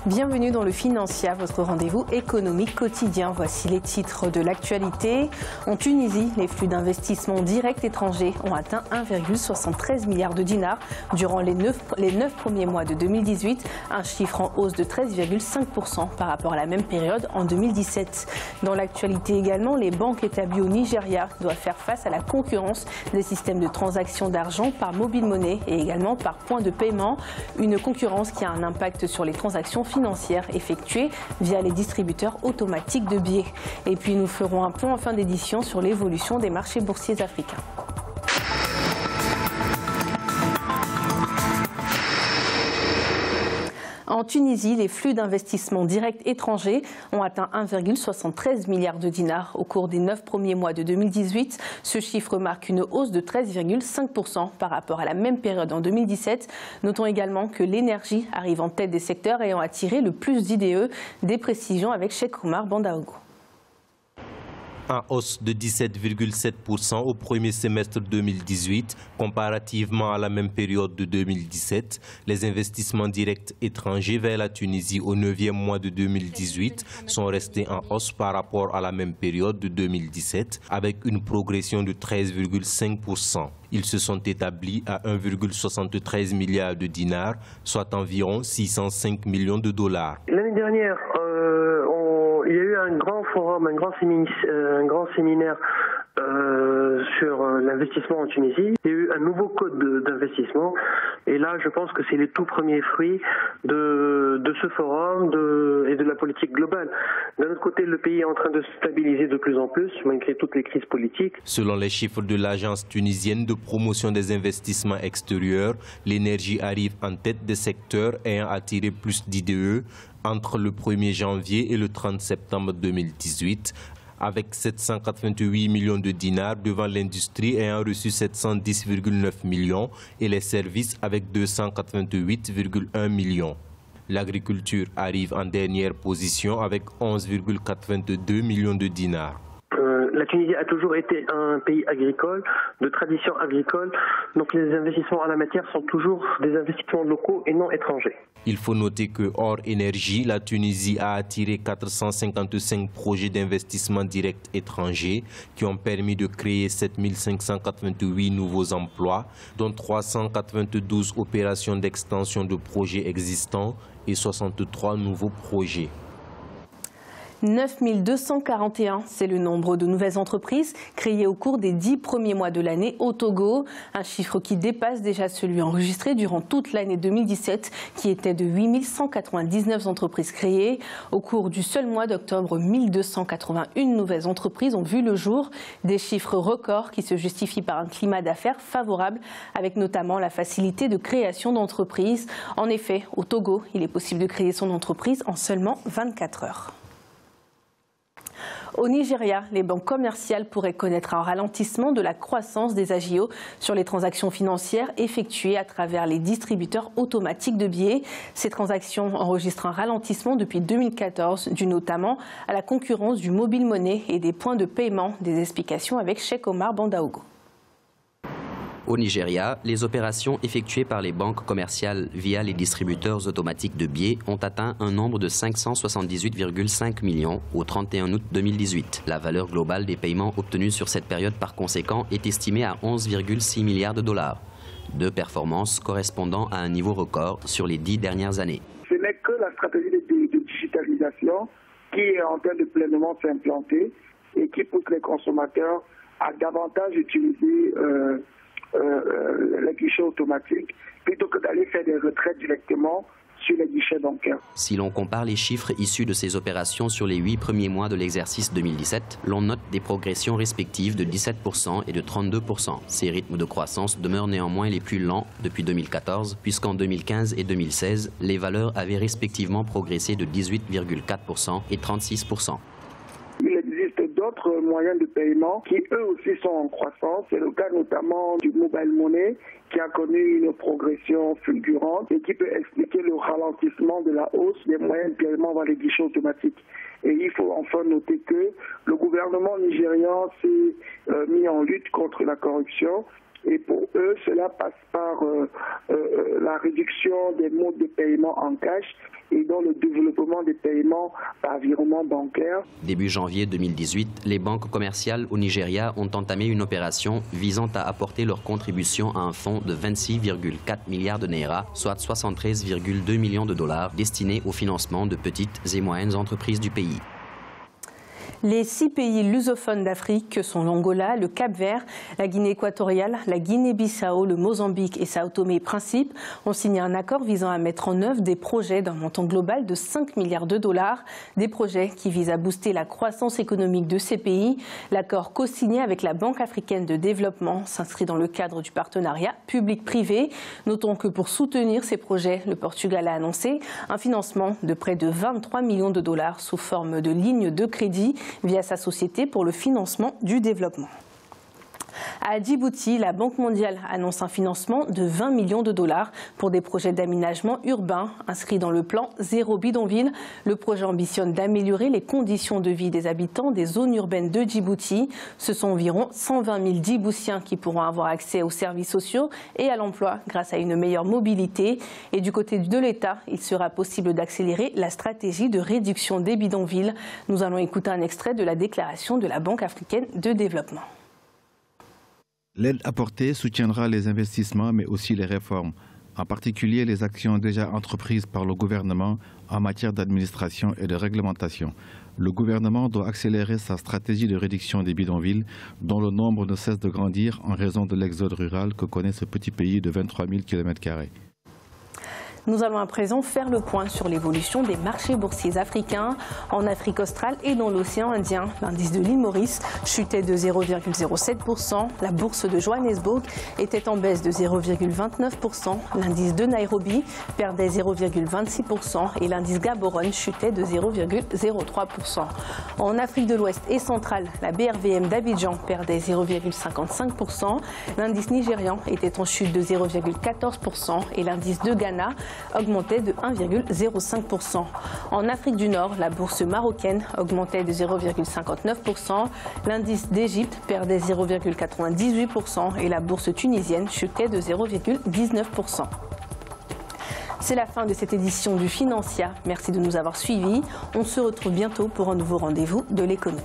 Bienvenue dans le Financia, votre rendez-vous économique quotidien. Voici les titres de l'actualité. En Tunisie, les flux d'investissement directs étrangers ont atteint 1,73 milliard de dinars durant les 9 premiers mois de 2018, un chiffre en hausse de 13,5% par rapport à la même période en 2017. Dans l'actualité également, les banques établies au Nigeria doivent faire face à la concurrence des systèmes de transaction d'argent par mobile money et également par point de paiement, une concurrence qui a un impact sur les transactions financières effectuées via les distributeurs automatiques de billets. Et puis nous ferons un point en fin d'édition sur l'évolution des marchés boursiers africains. En Tunisie, les flux d'investissement directs étrangers ont atteint 1,73 milliard de dinars au cours des 9 premiers mois de 2018. Ce chiffre marque une hausse de 13,5% par rapport à la même période en 2017. Notons également que l'énergie arrive en tête des secteurs ayant attiré le plus d'IDE. Des précisions avec Cheikh Omar Bandaogo. En hausse de 17,7% au premier semestre 2018, comparativement à la même période de 2017. Les investissements directs étrangers vers la Tunisie au 9e mois de 2018 sont restés en hausse par rapport à la même période de 2017, avec une progression de 13,5%. Ils se sont établis à 1,73 milliard de dinars, soit environ 605 millions de dollars. L'année dernière, il y a eu un grand forum, un grand séminaire sur l'investissement en Tunisie. Il y a eu un nouveau code d'investissement et là je pense que c'est les tout premiers fruits de ce forum et de la politique globale. D'un autre côté, le pays est en train de se stabiliser de plus en plus malgré toutes les crises politiques. Selon les chiffres de l'agence tunisienne de promotion des investissements extérieurs, l'énergie arrive en tête des secteurs ayant attiré plus d'IDE entre le 1er janvier et le 30 septembre 2018, avec 788 millions de dinars devant l'industrie ayant reçu 710,9 millions et les services avec 288,1 millions. L'agriculture arrive en dernière position avec 11,82 millions de dinars. La Tunisie a toujours été un pays agricole, de tradition agricole, donc les investissements en la matière sont toujours des investissements locaux et non étrangers. Il faut noter que hors énergie, la Tunisie a attiré 455 projets d'investissement direct étrangers qui ont permis de créer 7588 nouveaux emplois, dont 392 opérations d'extension de projets existants et 63 nouveaux projets. 9241, c'est le nombre de nouvelles entreprises créées au cours des 10 premiers mois de l'année au Togo, un chiffre qui dépasse déjà celui enregistré durant toute l'année 2017, qui était de 8199 entreprises créées. Au cours du seul mois d'octobre, 1281 nouvelles entreprises ont vu le jour, des chiffres records qui se justifient par un climat d'affaires favorable, avec notamment la facilité de création d'entreprises. En effet, au Togo, il est possible de créer son entreprise en seulement 24 heures. Au Nigeria, les banques commerciales pourraient connaître un ralentissement de la croissance des agios sur les transactions financières effectuées à travers les distributeurs automatiques de billets. Ces transactions enregistrent un ralentissement depuis 2014, dû notamment à la concurrence du mobile money et des points de paiement. Des explications avec Cheikh Omar Bandaogo. Au Nigeria, les opérations effectuées par les banques commerciales via les distributeurs automatiques de billets ont atteint un nombre de 578,5 millions au 31 août 2018. La valeur globale des paiements obtenus sur cette période par conséquent est estimée à 11,6 milliards de dollars. Deux performances correspondant à un niveau record sur les 10 dernières années. Ce n'est que la stratégie de digitalisation qui est en train de pleinement s'implanter et qui pousse les consommateurs à davantage utiliser les guichets automatiques plutôt que d'aller faire des retraits directement sur les guichets bancaires. Si l'on compare les chiffres issus de ces opérations sur les 8 premiers mois de l'exercice 2017, l'on note des progressions respectives de 17% et de 32%. Ces rythmes de croissance demeurent néanmoins les plus lents depuis 2014, puisqu'en 2015 et 2016, les valeurs avaient respectivement progressé de 18,4% et 36%. D'autres moyens de paiement qui eux aussi sont en croissance. C'est le cas notamment du mobile money qui a connu une progression fulgurante et qui peut expliquer le ralentissement de la hausse des moyens de paiement vers les guichets automatiques. Et il faut enfin noter que le gouvernement nigérian s'est mis en lutte contre la corruption Et pour eux, cela passe par la réduction des modes de paiement en cash et dans le développement des paiements par virement bancaire. Début janvier 2018, les banques commerciales au Nigeria ont entamé une opération visant à apporter leur contribution à un fonds de 26,4 milliards de naira, soit 73,2 millions de dollars, destinés au financement de petites et moyennes entreprises du pays. Les 6 pays lusophones d'Afrique que sont l'Angola, le Cap-Vert, la Guinée équatoriale, la Guinée-Bissau, le Mozambique et Sao Tomé et Principe ont signé un accord visant à mettre en œuvre des projets d'un montant global de 5 milliards de dollars, des projets qui visent à booster la croissance économique de ces pays. L'accord co-signé avec la Banque africaine de développement s'inscrit dans le cadre du partenariat public-privé. Notons que pour soutenir ces projets, le Portugal a annoncé un financement de près de 23 millions de dollars sous forme de lignes de crédit via sa société pour le financement du développement. À Djibouti, la Banque mondiale annonce un financement de 20 millions de dollars pour des projets d'aménagement urbain inscrits dans le plan Zéro Bidonville. Le projet ambitionne d'améliorer les conditions de vie des habitants des zones urbaines de Djibouti. Ce sont environ 120 000 Djiboutiens qui pourront avoir accès aux services sociaux et à l'emploi grâce à une meilleure mobilité. Et du côté de l'État, il sera possible d'accélérer la stratégie de réduction des bidonvilles. Nous allons écouter un extrait de la déclaration de la Banque africaine de développement. L'aide apportée soutiendra les investissements mais aussi les réformes, en particulier les actions déjà entreprises par le gouvernement en matière d'administration et de réglementation. Le gouvernement doit accélérer sa stratégie de réduction des bidonvilles dont le nombre ne cesse de grandir en raison de l'exode rural que connaît ce petit pays de 23 000 km². Nous allons à présent faire le point sur l'évolution des marchés boursiers africains. En Afrique australe et dans l'océan Indien, l'indice de l'île Maurice chutait de 0,07%. La bourse de Johannesburg était en baisse de 0,29%. L'indice de Nairobi perdait 0,26% et l'indice Gaborone chutait de 0,03%. En Afrique de l'Ouest et centrale, la BRVM d'Abidjan perdait 0,55%. L'indice nigérian était en chute de 0,14% et l'indice de Ghana augmentait de 1,05%. En Afrique du Nord, la bourse marocaine augmentait de 0,59%. L'indice d'Égypte perdait 0,98% et la bourse tunisienne chutait de 0,19%. C'est la fin de cette édition du Financia. Merci de nous avoir suivis. On se retrouve bientôt pour un nouveau rendez-vous de l'économie.